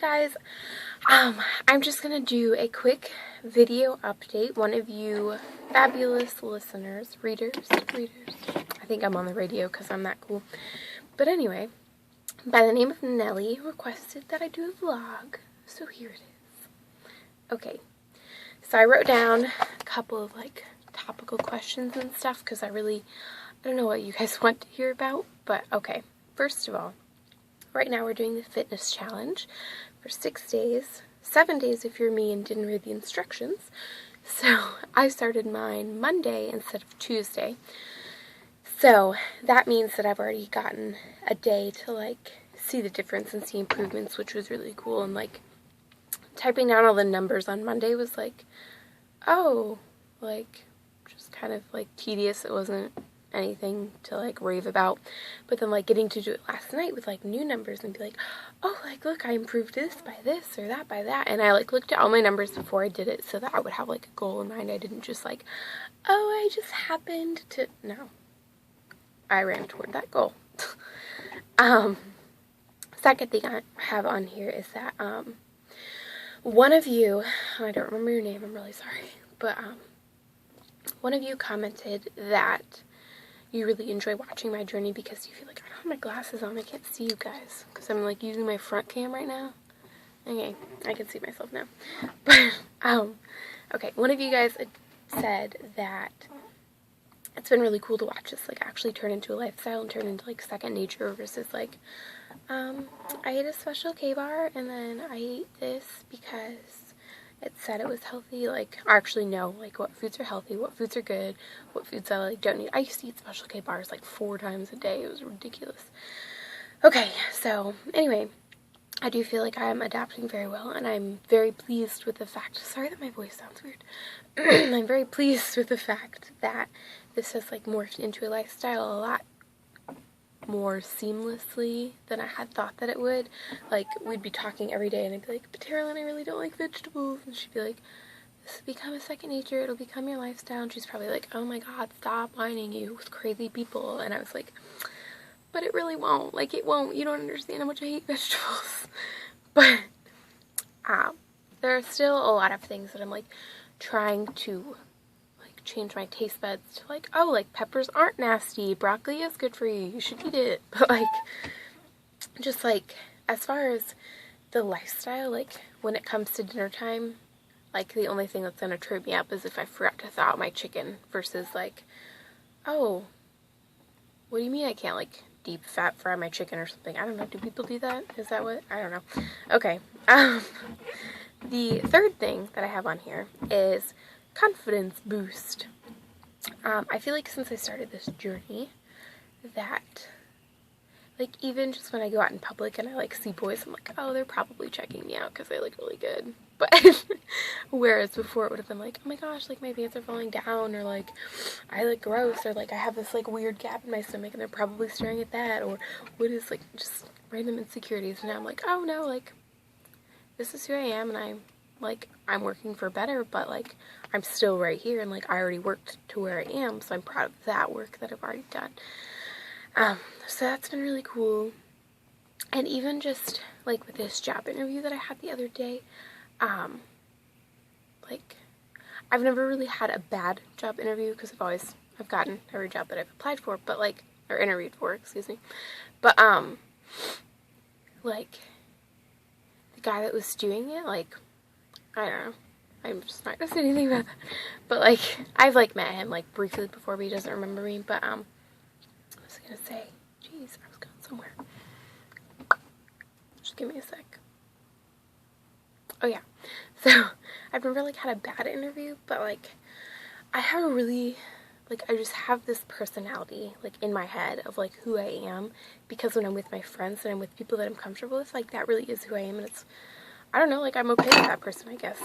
Guys, I'm just gonna do a quick video update. One of you fabulous listeners, readers, I think I'm on the radio because I'm that cool. But anyway, by the name of Nellie, requested that I do a vlog, so here it is. Okay, so I wrote down a couple of topical questions and stuff because I don't know what you guys want to hear about, but okay. First of all, right now we're doing the fitness challenge for 6 days, 7 days if you're me and didn't read the instructions. So I started mine Monday instead of Tuesday. So that means that I've already gotten a day to see the difference and see improvements, which was really cool. And typing down all the numbers on Monday was just kind of tedious. It wasn't anything to rave about, but then getting to do it last night with new numbers and be like, oh, look, I improved this by this or that by that, and I looked at all my numbers before I did it so that I would have a goal in mind. I didn't just oh, I just happened to, no, I ran toward that goal. Second thing I have on here is that one of you, I don't remember your name, I'm really sorry, but one of you commented that you really enjoy watching my journey because you feel like I don't have my glasses on, I can't see you guys because I'm using my front cam right now. Okay, I can see myself now. But okay, one of you guys said that it's been really cool to watch this actually turn into a lifestyle and turn into second nature versus I ate a special K-bar and then I ate this because it said it was healthy. I actually know what foods are healthy, what foods are good, what foods I don't need. I used to eat special K bars 4 times a day. It was ridiculous. Okay, so anyway, I do feel like I am adapting very well, and I'm very pleased with the fact, sorry that my voice sounds weird, I'm very pleased with the fact that this has morphed into a lifestyle a lot more seamlessly than I had thought that it would. We'd be talking every day and I'd be like, but Carolyn, I really don't like vegetables, and she'd be like, this will become a second nature, it'll become your lifestyle, and she's probably like, oh my god, stop whining, you with crazy people. And I was like, but it really won't, it won't, you don't understand how much I hate vegetables. But there are still a lot of things that I'm trying to change my taste buds to oh, peppers aren't nasty, broccoli is good for you, you should eat it. But just as far as the lifestyle, when it comes to dinner time, the only thing that's gonna trip me up is if I forgot to thaw out my chicken versus oh, what do you mean I can't deep fat fry my chicken or something? I don't know, do people do that? Is that what? I don't know. Okay. The third thing that I have on here is confidence boost. I feel since I started this journey that even just when I go out in public and I see boys, I'm oh, they're probably checking me out because they look really good. But whereas before it would have been oh my gosh, my pants are falling down, or I look gross, or I have this weird gap in my stomach and they're probably staring at that, or what is just random insecurities. And now I'm oh no, this is who I am, and I'm working for better, but I'm still right here, and I already worked to where I am, so I'm proud of that work that I've already done. So that's been really cool. And even just with this job interview that I had the other day, I've never really had a bad job interview because I've gotten every job that I've applied for, but or interviewed for, excuse me. But the guy that was doing it, I don't know, I'm just not gonna say anything about that. But I've met him briefly before, but he doesn't remember me. But I was gonna say, jeez, I was going somewhere. Just give me a sec. Oh yeah, so I've never had a bad interview, but I have a really I just have this personality in my head of who I am, because when I'm with my friends and I'm with people that I'm comfortable with, that really is who I am, and it's, I don't know, I'm okay with that person, I guess.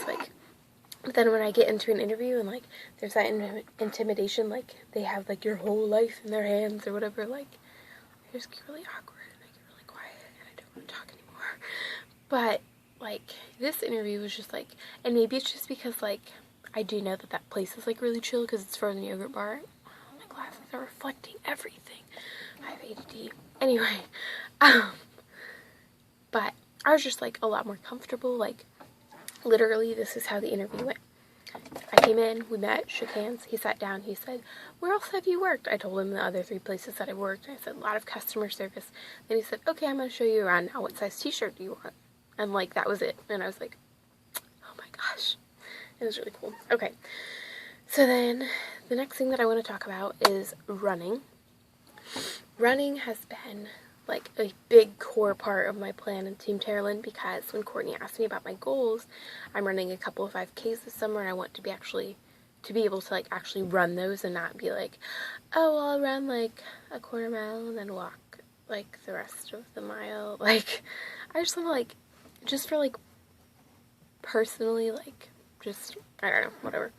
But then when I get into an interview and there's that intimidation, they have your whole life in their hands or whatever, I just get really awkward and I get really quiet and I don't want to talk anymore. But this interview was just and maybe it's just because I do know that place is really chill because it's frozen yogurt bar. Oh, my glasses are reflecting everything. I have ADD. Anyway, but I was just like a lot more comfortable. Like, literally, this is how the interview went. I came in, we met, shook hands, he sat down, he said, "Where else have you worked?" I told him the other 3 places that I worked. I said, "A lot of customer service." Then he said, "Okay, I'm going to show you around now. What size t-shirt do you want?" And like, that was it. And I was like, oh my gosh, it was really cool. Okay, so then the next thing that I want to talk about is running. Running has been like a big core part of my plan in Team Terralyn, because when Courtney asked me about my goals, I'm running a couple of 5Ks this summer, and I want to be able to like actually run those and not be like, oh, well, I'll run like a quarter mile and then walk like the rest of the mile. Like, I just want to like, just for like personally, like, just, I don't know, whatever.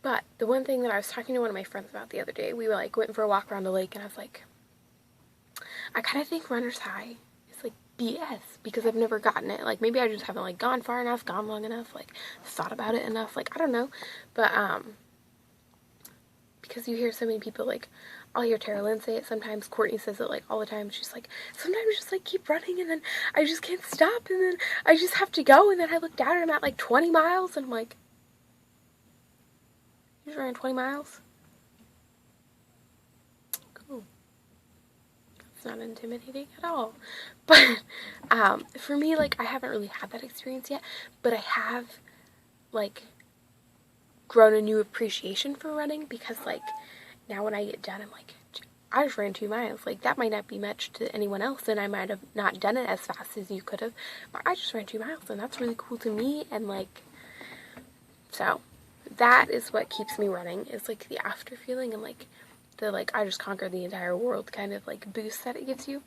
But the one thing that I was talking to one of my friends about the other day, we were like went for a walk around the lake, and I was like, I kind of think runner's high is like BS, because I've never gotten it. Like, maybe I just haven't like gone far enough, gone long enough, like thought about it enough. Like, I don't know. But because you hear so many people, like, I'll hear Terralyn say it sometimes. Courtney says it like all the time. She's like, sometimes just like keep running, and then I just can't stop, and then I just have to go, and then I look down and I'm at like 20 miles, and I'm like, you just ran 20 miles? Cool. It's not intimidating at all. But for me, like, I haven't really had that experience yet, but I have like grown a new appreciation for running, because like now when I get done, I'm like, I just ran 2 miles. Like, that might not be much to anyone else, and I might have not done it as fast as you could have, but I just ran 2 miles, and that's really cool to me. And like, so that is what keeps me running, is like the after feeling, and like the like I just conquered the entire world kind of like boost that it gives you.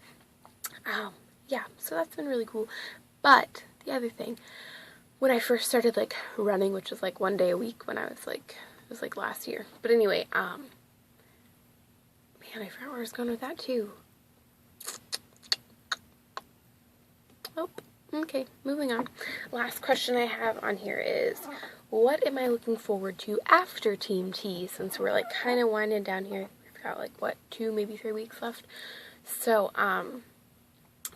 Yeah, so that's been really cool. But the other thing, when I first started like running, which was like 1 day a week when I was like, it was like last year. But anyway, man, I forgot where I was going with that too. Oh, okay, moving on. Last question I have on here is, what am I looking forward to after Team T, since we're like kind of winding down here. We've got like, what, 2, maybe 3 weeks left. So,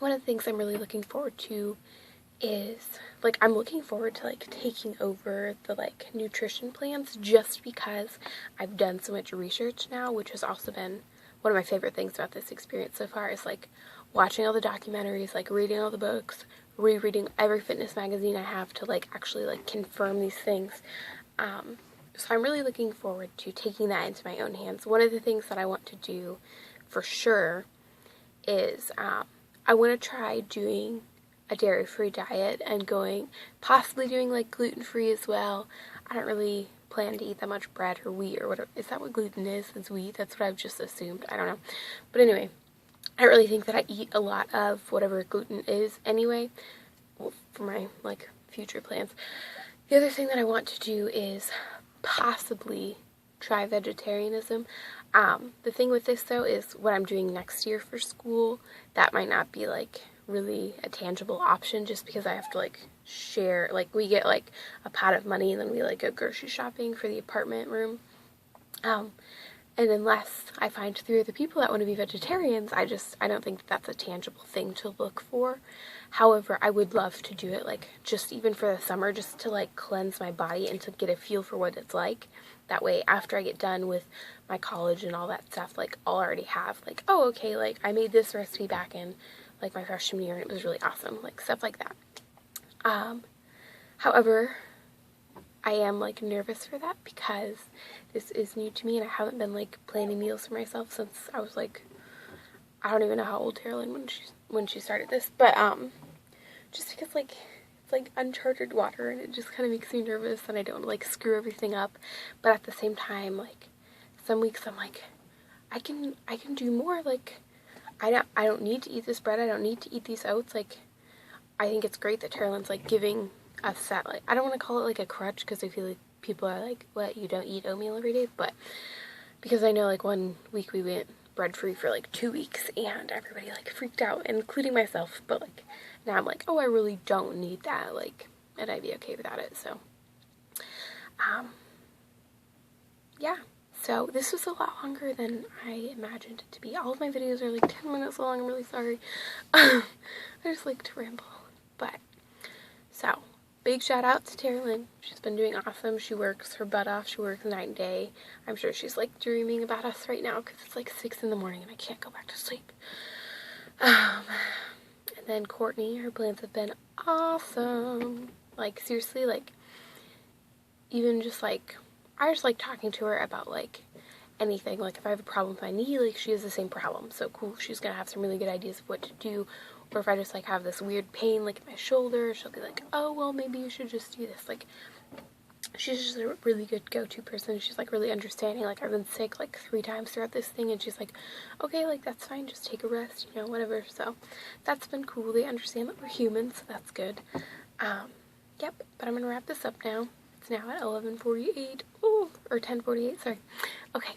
one of the things I'm really looking forward to is, like, I'm looking forward to like taking over the like nutrition plans, just because I've done so much research now, which has also been one of my favorite things about this experience so far, is like watching all the documentaries, like reading all the books, rereading every fitness magazine I have to like actually like confirm these things. So I'm really looking forward to taking that into my own hands. One of the things that I want to do for sure is I want to try doing a dairy-free diet, and possibly doing like gluten-free as well. I don't really plan to eat that much bread or wheat or whatever. Is that what gluten is? It's wheat? That's what I've just assumed. I don't know. But anyway, I don't really think that I eat a lot of whatever gluten is anyway, for my like future plans. The other thing that I want to do is possibly try vegetarianism. The thing with this though is what I'm doing next year for school, that might not be like really a tangible option, just because I have to like share, like we get like a pot of money, and then we like go grocery shopping for the apartment room. And unless I find 3 other people that want to be vegetarians, I don't think that's a tangible thing to look for. However, I would love to do it, like, just even for the summer, just to, like, cleanse my body and to get a feel for what it's like. That way, after I get done with my college and all that stuff, like, I'll already have, like, oh, okay, like, I made this recipe back in, like, my freshman year, and it was really awesome, like, stuff like that. However, I am, like, nervous for that, because this is new to me, and I haven't been, like, planning meals for myself since I was, like, I don't even know how old Terralyn when she started this, but, just because, like, it's, like, uncharted water, and it just kind of makes me nervous, and I don't want to, like, screw everything up, but at the same time, like, some weeks I'm, like, I can do more, like, I don't need to eat this bread, I don't need to eat these oats, like, I think it's great that Terralyn's, like, giving us that, like, I don't want to call it, like, a crutch, because I feel like people are like, what, you don't eat oatmeal every day? But because I know, like, 1 week we went bread-free for, like, 2 weeks, and everybody, like, freaked out, including myself, but, like, now I'm like, oh, I really don't need that, like, and I'd be okay without it, so, yeah. So this was a lot longer than I imagined it to be. All of my videos are, like, 10 minutes long. I'm really sorry. I just like to ramble. big shout out to Tara Lynn. She's been doing awesome. She works her butt off. She works night and day. I'm sure she's like dreaming about us right now because it's like 6 in the morning and I can't go back to sleep. And then Courtney, her plans have been awesome. Like, seriously, like, even just like, I just like talking to her about like anything. Like, if I have a problem with my knee, like, she has the same problem. So cool. She's gonna have some really good ideas of what to do. Or if I just like have this weird pain like in my shoulder, she'll be like, oh, well, maybe you should just do this. Like, she's just a really good go-to person. She's like really understanding. Like, I've been sick like 3 times throughout this thing, and she's like, okay, like, that's fine, just take a rest, you know, whatever. So that's been cool. They understand that we're human, so that's good. Yep, but I'm gonna wrap this up now. It's now at 11:48. Ooh, or 10:48, sorry. Okay,